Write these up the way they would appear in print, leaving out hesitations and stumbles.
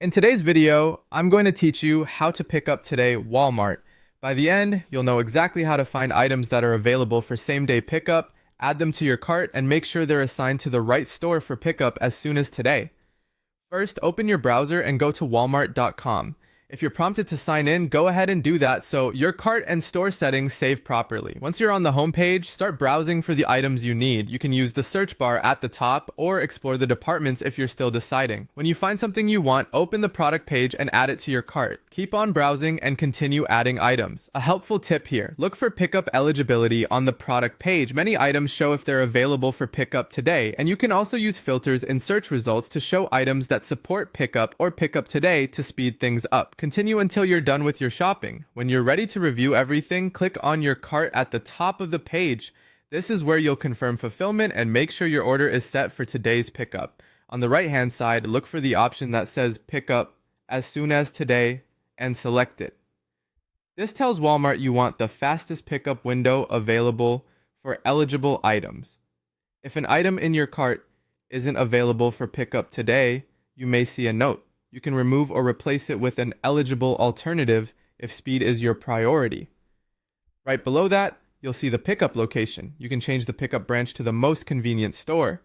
In today's video, I'm going to teach you how to pick up today Walmart. By the end, you'll know exactly how to find items that are available for same-day pickup, add them to your cart, and make sure they're assigned to the right store for pickup as soon as today. First, open your browser and go to walmart.com. If you're prompted to sign in, go ahead and do that so your cart and store settings save properly. Once you're on the home page, start browsing for the items you need. You can use the search bar at the top or explore the departments if you're still deciding. When you find something you want, open the product page and add it to your cart. Keep on browsing and continue adding items. A helpful tip here, look for pickup eligibility on the product page. Many items show if they're available for pickup today, and you can also use filters in search results to show items that support pickup or pickup today to speed things up. Continue until you're done with your shopping. When you're ready to review everything, click on your cart at the top of the page. This is where you'll confirm fulfillment and make sure your order is set for today's pickup. On the right hand side, look for the option that says pickup as soon as today and select it. This tells Walmart you want the fastest pickup window available for eligible items. If an item in your cart isn't available for pickup today, you may see a note. You can remove or replace it with an eligible alternative if speed is your priority. Right below that, you'll see the pickup location. You can change the pickup branch to the most convenient store.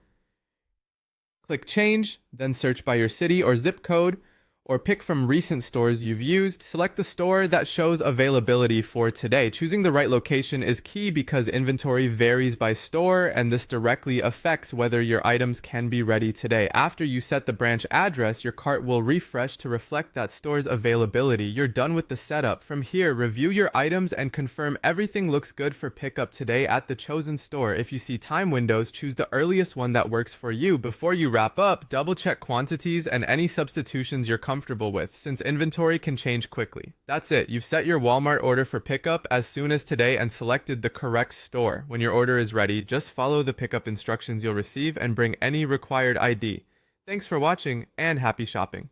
Click Change, then search by your city or zip code, or pick from recent stores you've used. Select the store that shows availability for today. Choosing the right location is key because inventory varies by store, and this directly affects whether your items can be ready today. After you set the branch address, your cart will refresh to reflect that store's availability. You're done with the setup. From here, review your items and confirm everything looks good for pickup today at the chosen store. If you see time windows, choose the earliest one that works for you. Before you wrap up, double check quantities and any substitutions you're comfortable with, since inventory can change quickly. That's it. You've set your Walmart order for pickup as soon as today and selected the correct store. When your order is ready, just follow the pickup instructions you'll receive and bring any required ID. Thanks for watching and happy shopping.